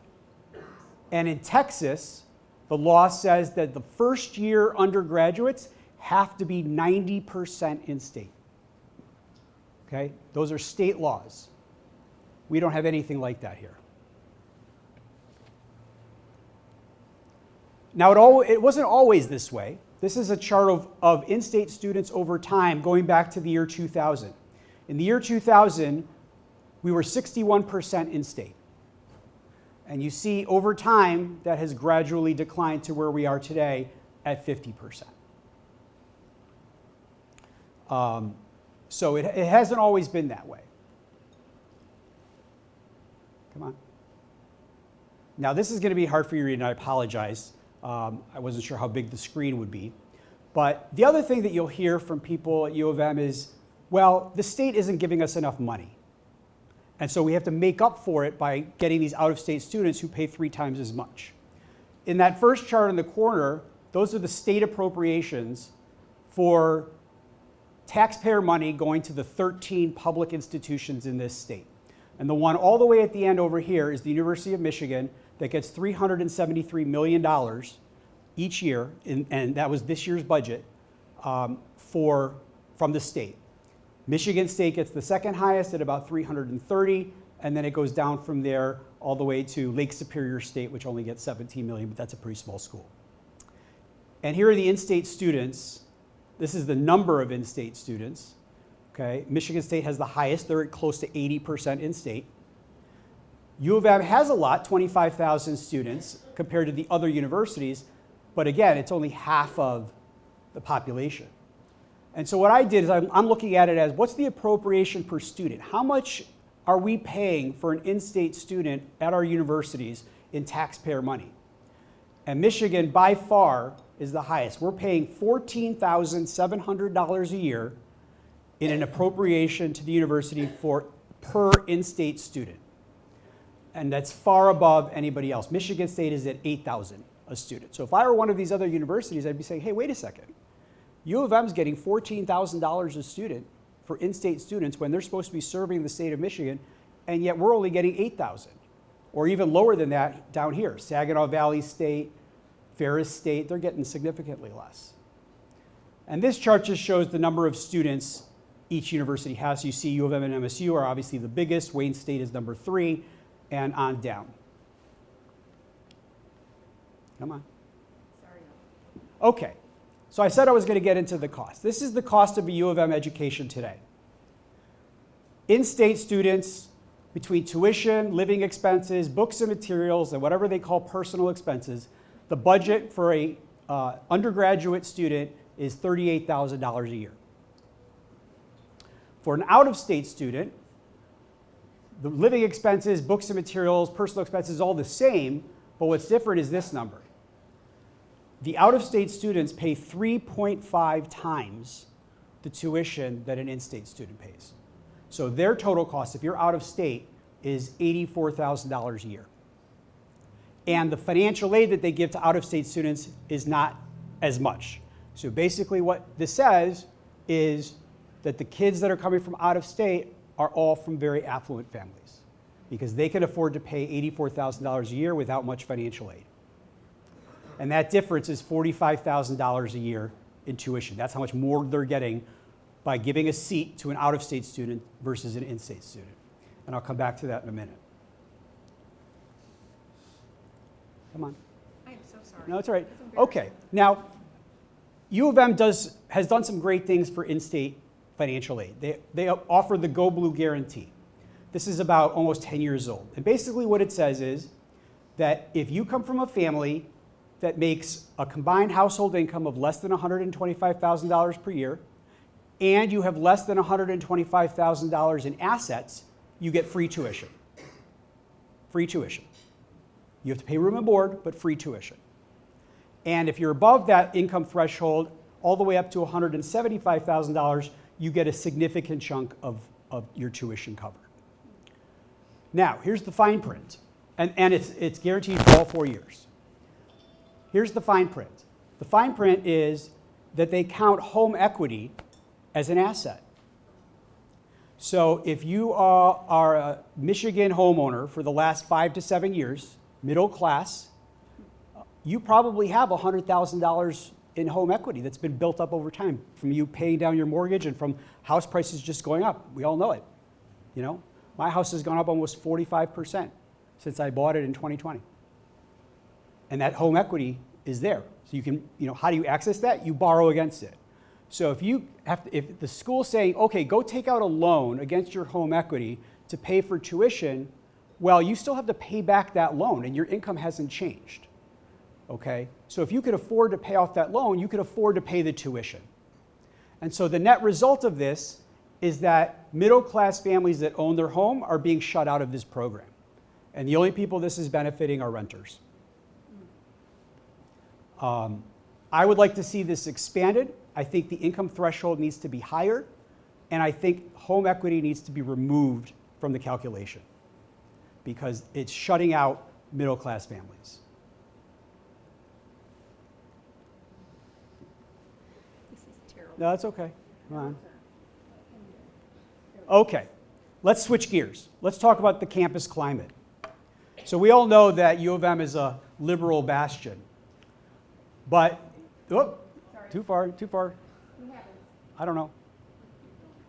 S9: And in Texas, the law says that the first-year undergraduates have to be 90% in-state. Okay? Those are state laws. We don't have anything like that here. Now, it wasn't always this way. This is a chart of in-state students over time going back to the year 2000. In the year 2000, we were 61% in-state. And you see over time that has gradually declined to where we are today at 50%. So it hasn't always been that way. Come on. Now, this is going to be hard for you to read, and I apologize. I wasn't sure how big the screen would be. But the other thing that you'll hear from people at U of M is, well, the state isn't giving us enough money. And so we have to make up for it by getting these out-of-state students who pay 3 times as much. In that first chart in the corner, those are the state appropriations for taxpayer money going to the 13 public institutions in this state. And the one all the way at the end over here is the University of Michigan that gets $373 million each year, and that was this year's budget from the state. Michigan State gets the second highest at about 330, and then it goes down from there all the way to Lake Superior State, which only gets 17 million, but that's a pretty small school. And here are the in-state students. This is the number of in-state students. Okay, Michigan State has the highest. They're at close to 80% in-state. U of M has a lot, 25,000 students, compared to the other universities, but again, it's only half of the population. And so what I did is I'm looking at it as what's the appropriation per student? How much are we paying for an in-state student at our universities in taxpayer money? And Michigan, by far, is the highest. We're paying $14,700 a year in an appropriation to the university per in-state student. And that's far above anybody else. Michigan State is at $8,000 a student. So if I were one of these other universities, I'd be saying, hey, wait a second. U of M is getting $14,000 a student for in-state students when they're supposed to be serving the state of Michigan, and yet we're only getting $8,000, or even lower than that down here. Saginaw Valley State, Ferris State, they're getting significantly less. And this chart just shows the number of students each university has. You see U of M and MSU are obviously the biggest. Wayne State is number 3, and on down. Come on. Okay. So I said I was going to get into the cost. This is the cost of a U of M education today. In-state students, between tuition, living expenses, books and materials, and whatever they call personal expenses, the budget for a undergraduate student is $38,000 a year. For an out-of-state student, the living expenses, books and materials, personal expenses, all the same, but what's different is this number. The out-of-state students pay 3.5 times the tuition that an in-state student pays. So their total cost, if you're out of state, is $84,000 a year. And the financial aid that they give to out-of-state students is not as much. So basically what this says is that the kids that are coming from out of state are all from very affluent families because they can afford to pay $84,000 a year without much financial aid. And that difference is $45,000 a year in tuition. That's how much more they're getting by giving a seat to an out-of-state student versus an in-state student. And I'll come back to that in a minute. Come on.
S1: I am so sorry.
S9: No, it's all right. Okay. Now, U of M has done some great things for in-state financial aid. They offer the Go Blue Guarantee. This is about almost 10 years old. And basically what it says is that if you come from a family that makes a combined household income of less than $125,000 per year, and you have less than $125,000 in assets, you get free tuition. Free tuition. You have to pay room and board, but free tuition. And if you're above that income threshold, all the way up to $175,000, you get a significant chunk of your tuition covered. Now, here's the fine print. And it's guaranteed for all 4 years. Here's the fine print. The fine print is that they count home equity as an asset. So if you are a Michigan homeowner for the last 5 to 7 years, middle class, you probably have $100,000 in home equity that's been built up over time from you paying down your mortgage and from house prices just going up. We all know it. You know, my house has gone up almost 45% since I bought it in 2020. And that home equity is there. So you can, you know, how do you access that? You borrow against it. So if the school's saying, okay, go take out a loan against your home equity to pay for tuition, well, you still have to pay back that loan and your income hasn't changed. Okay? So if you could afford to pay off that loan, you could afford to pay the tuition. And so the net result of this is that middle-class families that own their home are being shut out of this program. And the only people this is benefiting are renters. I would like to see this expanded. I think the income threshold needs to be higher, and I think home equity needs to be removed from the calculation because it's shutting out middle-class families.
S1: This is terrible.
S9: No, that's okay. Come on. Okay, let's switch gears. Let's talk about the campus climate. So we all know that U of M is a liberal bastion, but, oh, too far. I don't know.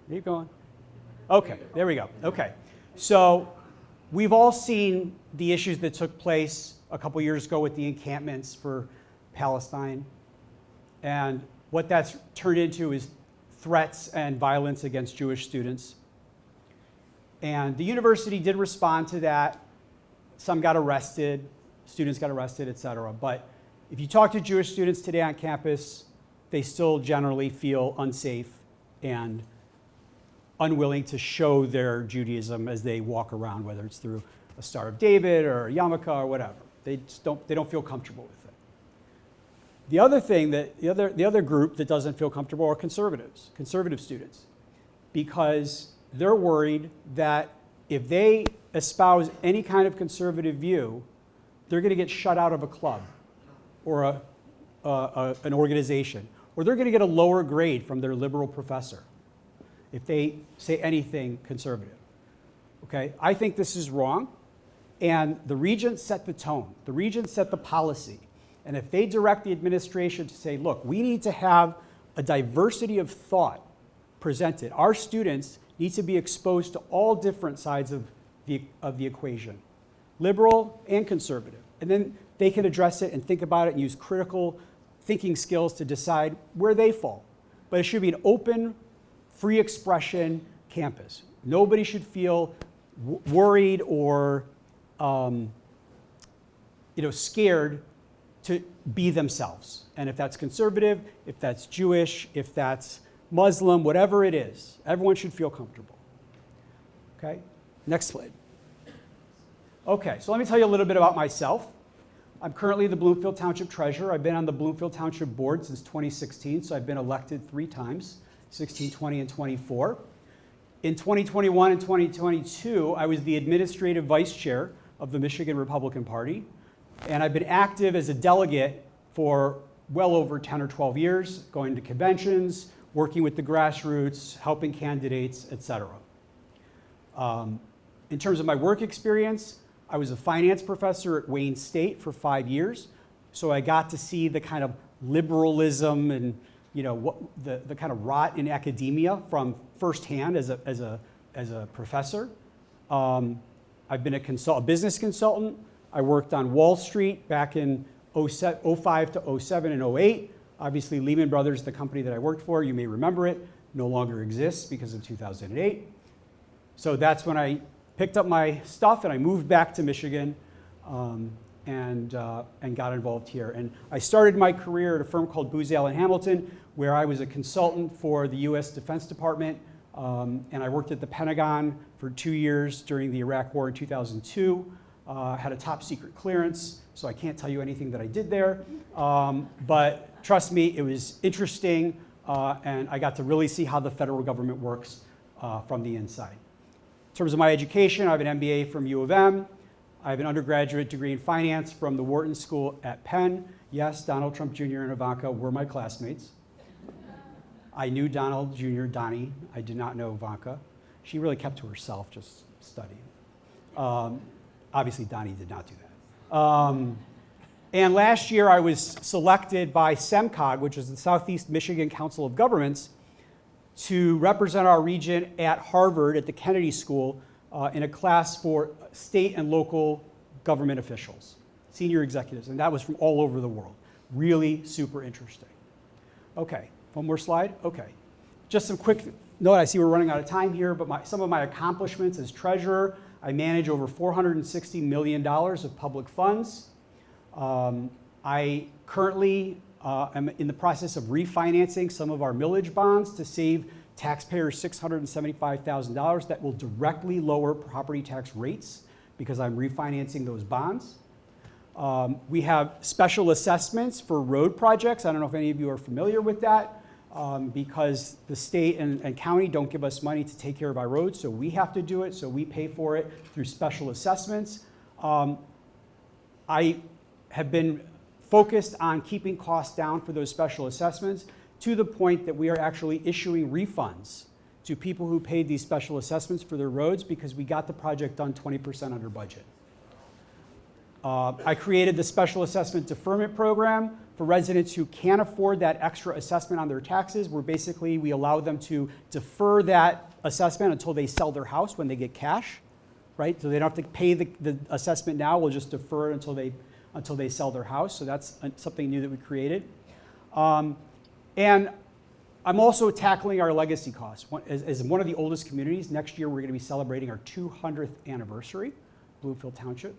S9: Keep going. Okay, there we go. Okay, so we've all seen the issues that took place a couple years ago with the encampments for Palestine, and what that's turned into is threats and violence against Jewish students. And the university did respond to that. Some got arrested, students got arrested, et cetera. But if you talk to Jewish students today on campus, they still generally feel unsafe and unwilling to show their Judaism as they walk around, whether it's through a Star of David or a yarmulke or whatever. They don't feel comfortable with it. The other thing the other group that doesn't feel comfortable are conservative students, because they're worried that if they espouse any kind of conservative view, they're going to get shut out of a club or an organization, or they're going to get a lower grade from their liberal professor if they say anything conservative. Okay, I think this is wrong, and the regents set the tone. The regents set the policy, and if they direct the administration to say, look, we need to have a diversity of thought presented. Our students need to be exposed to all different sides of the equation, liberal and conservative, and then they can address it and think about it and use critical thinking skills to decide where they fall. But it should be an open, free expression campus. Nobody should feel worried or scared to be themselves. And if that's conservative, if that's Jewish, if that's Muslim, whatever it is, everyone should feel comfortable. Okay, next slide. Okay, so let me tell you a little bit about myself. I'm currently the Bloomfield Township Treasurer. I've been on the Bloomfield Township Board since 2016, so I've been elected 3 times, 16, 20, and 24. In 2021 and 2022, I was the Administrative Vice Chair of the Michigan Republican Party, and I've been active as a delegate for well over 10 or 12 years, going to conventions, working with the grassroots, helping candidates, etc. In terms of my work experience, I was a finance professor at Wayne State for 5 years, so I got to see the kind of liberalism and the kind of rot in academia from firsthand as a professor. I've been a business consultant. I worked on Wall Street back in 05 to 07 and 08. Obviously, Lehman Brothers, the company that I worked for, you may remember it, no longer exists because of 2008. So that's when I picked up my stuff and I moved back to Michigan and got involved here. And I started my career at a firm called Booz Allen Hamilton, where I was a consultant for the U.S. Defense Department, and I worked at the Pentagon for 2 years during the Iraq War in 2002. Had a top secret clearance, so I can't tell you anything that I did there. But trust me, it was interesting, and I got to really see how the federal government works from the inside. In terms of my education, I have an MBA from U of M. I have an undergraduate degree in finance from the Wharton School at Penn. Yes, Donald Trump Jr. and Ivanka were my classmates. I knew Donald Jr., Donnie. I did not know Ivanka. She really kept to herself, just studying. Obviously, Donnie did not do that. And last year, I was selected by SEMCOG, which is the Southeast Michigan Council of Governments, to represent our region at Harvard at the Kennedy School in a class for state and local government officials, senior executives, and that was from all over the world. Really super interesting. Okay, one more slide. Okay, just some quick note. I see we're running out of time here, but some of my accomplishments as treasurer: I manage over $460 million of public funds. I currently am in the process of refinancing some of our millage bonds to save taxpayers $675,000. That will directly lower property tax rates because I'm refinancing those bonds. We have special assessments for road projects. I don't know if any of you are familiar with that, because the state and county don't give us money to take care of our roads, so we have to do it, so we pay for it through special assessments. I have been focused on keeping costs down for those special assessments to the point that we are actually issuing refunds to people who paid these special assessments for their roads because we got the project done 20% under budget. I created the special assessment deferment program for residents who can't afford that extra assessment on their taxes, where basically we allow them to defer that assessment until they sell their house when they get cash, right? So they don't have to pay the assessment now, we'll just defer it until they sell their house. So that's something new that we created. And I'm also tackling our legacy costs. As one of the oldest communities, next year we're going to be celebrating our 200th anniversary, Bloomfield Township.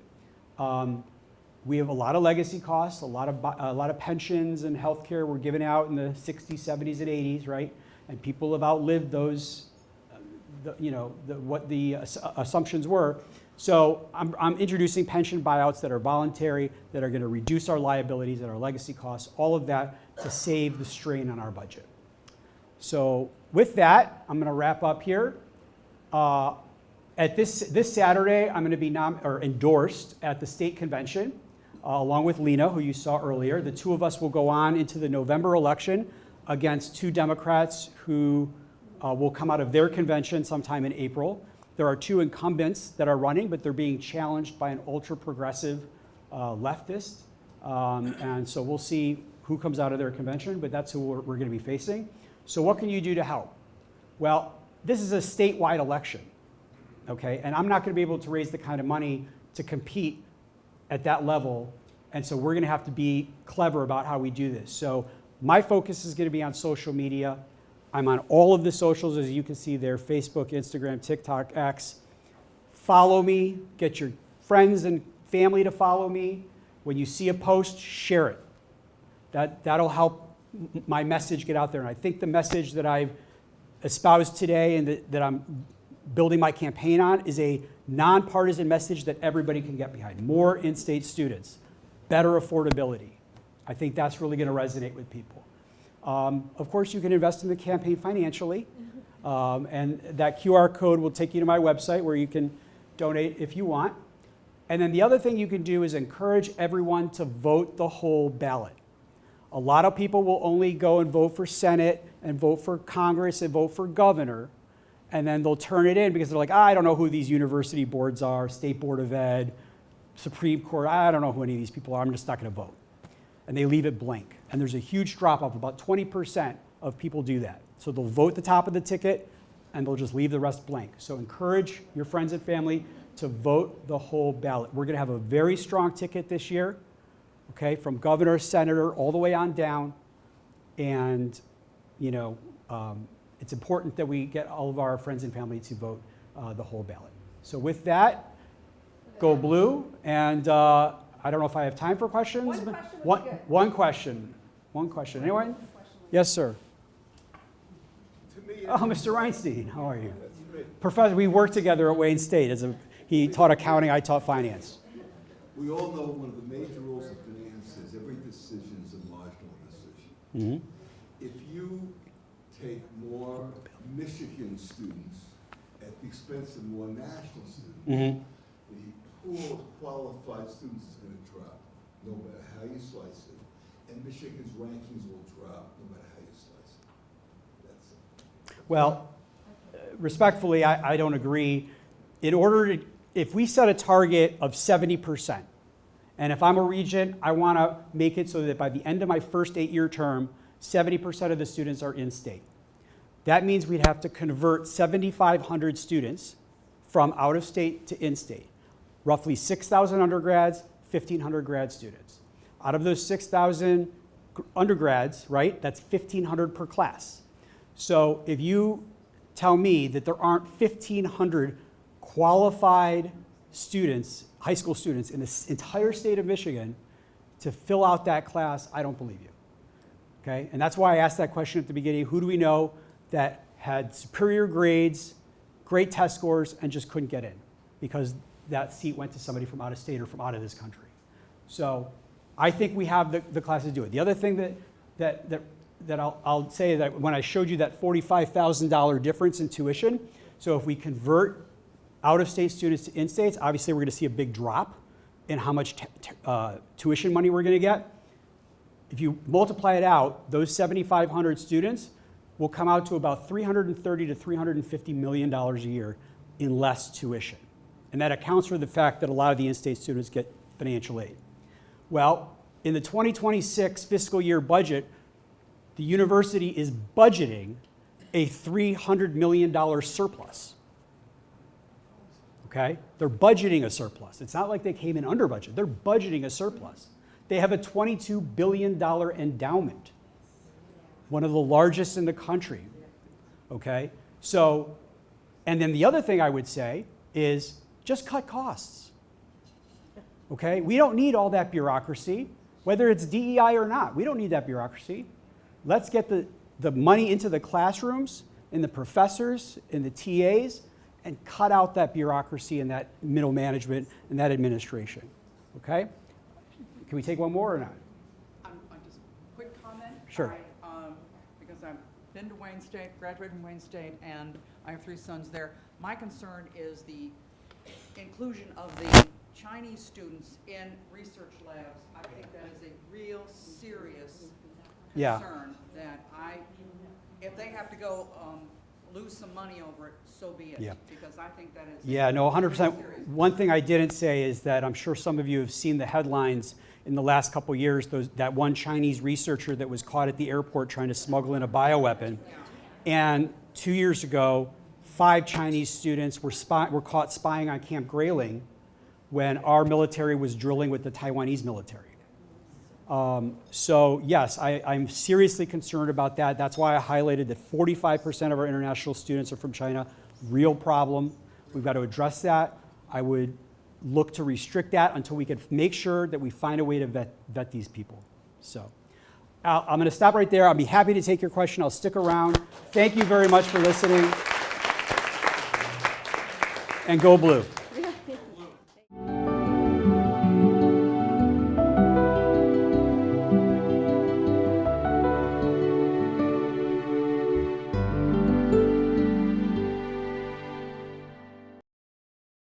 S9: We have a lot of legacy costs, a lot of pensions and healthcare were given out in the 60s, 70s, and 80s, right? And people have outlived those, what the assumptions were. So I'm introducing pension buyouts that are voluntary, that are going to reduce our liabilities and our legacy costs, all of that to save the strain on our budget. So with that, I'm going to wrap up here. At this Saturday, I'm going to be endorsed at the state convention, along with Lena, who you saw earlier. The two of us will go on into the November election against two Democrats who will come out of their convention sometime in April. There are two incumbents that are running, but they're being challenged by an ultra-progressive leftist. And so we'll see who comes out of their convention, but that's who we're going to be facing. So what can you do to help? Well, this is a statewide election, okay? And I'm not going to be able to raise the kind of money to compete at that level. And so we're going to have to be clever about how we do this. So my focus is going to be on social media. I'm on all of the socials, as you can see there, Facebook, Instagram, TikTok, X. Follow me. Get your friends and family to follow me. When you see a post, share it. That'll help my message get out there. And I think the message that I've espoused today and that I'm building my campaign on is a nonpartisan message that everybody can get behind. More in-state students, better affordability. I think that's really going to resonate with people. Of course, you can invest in the campaign financially, and that QR code will take you to my website where you can donate if you want. And then the other thing you can do is encourage everyone to vote the whole ballot. A lot of people will only go and vote for Senate and vote for Congress and vote for governor, and then they'll turn it in because they're like, I don't know who these university boards are, State Board of Ed, Supreme Court, I don't know who any of these people are, I'm just not going to vote. And they leave it blank. And there's a huge drop-off. About 20% of people do that. So they'll vote the top of the ticket, and they'll just leave the rest blank. So encourage your friends and family to vote the whole ballot. We're going to have a very strong ticket this year, okay, from governor, senator, all the way on down. And, it's important that we get all of our friends and family to vote the whole ballot. So with that, go blue. And I don't know if I have time for questions. One question. Anyone? Yes, sir. Oh, Mr. Reinstein, how are you? Professor, we worked together at Wayne State. He taught accounting, I taught finance.
S5: We all know one of the major rules of finance is every decision is a marginal decision.
S9: Mm-hmm.
S5: If you take more Michigan students at the expense of more national students,
S9: Mm-hmm.
S5: the pool of qualified students is going to drop, no matter how you slice it. And Michigan's rankings will drop, no matter how you slice it. That's it.
S9: Well, respectfully, I don't agree. If we set a target of 70%, and if I'm a regent, I want to make it so that by the end of my first 8-year term, 70% of the students are in-state. That means we'd have to convert 7,500 students from out-of-state to in-state. Roughly 6,000 undergrads, 1,500 grad students. Out of those 6,000 undergrads, right, that's 1,500 per class. So if you tell me that there aren't 1,500 qualified students, high school students in this entire state of Michigan to fill out that class, I don't believe you. Okay? And that's why I asked that question at the beginning. Who do we know that had superior grades, great test scores, and just couldn't get in because that seat went to somebody from out of state or from out of this country? So I think we have the classes to do it. The other thing that I'll say that when I showed you that $45,000 difference in tuition, so if we convert out-of-state students to in-states, obviously we're going to see a big drop in how much tuition money we're going to get. If you multiply it out, those 7,500 students will come out to about $330 to $350 million a year in less tuition. And that accounts for the fact that a lot of the in-state students get financial aid. Well, in the 2026 fiscal year budget, the university is budgeting a $300 million surplus. Okay? They're budgeting a surplus. It's not like they came in under budget. They're budgeting a surplus. They have a $22 billion endowment, one of the largest in the country. Okay? So, and then the other thing I would say is just cut costs. Okay? We don't need all that bureaucracy, whether it's DEI or not. We don't need that bureaucracy. Let's get the money into the classrooms, and the professors, and the TAs, and cut out that bureaucracy and that middle management and that administration. Okay? Can we take one more or not?
S10: Just quick comment.
S9: Sure.
S10: Because I've been to Wayne State, graduated from Wayne State, and I have 3 sons there. My concern is the inclusion of the Chinese students in research labs. I think that is a real serious
S9: Yeah.
S10: concern that if they have to go lose some money over it, so be it.
S9: Yeah.
S10: Because I think that is.
S9: Yeah, no, 100%.
S10: very serious.
S9: One thing I didn't say is that I'm sure some of you have seen the headlines in the last couple years, that one Chinese researcher that was caught at the airport trying to smuggle in a bioweapon. And 2 years ago, 5 Chinese students were caught spying on Camp Grayling when our military was drilling with the Taiwanese military. So yes, I'm seriously concerned about that. That's why I highlighted that 45% of our international students are from China. Real problem. We've got to address that. I would look to restrict that until we can make sure that we find a way to vet these people. So I'm going to stop right there. I'll be happy to take your question. I'll stick around. Thank you very much for listening. And go blue.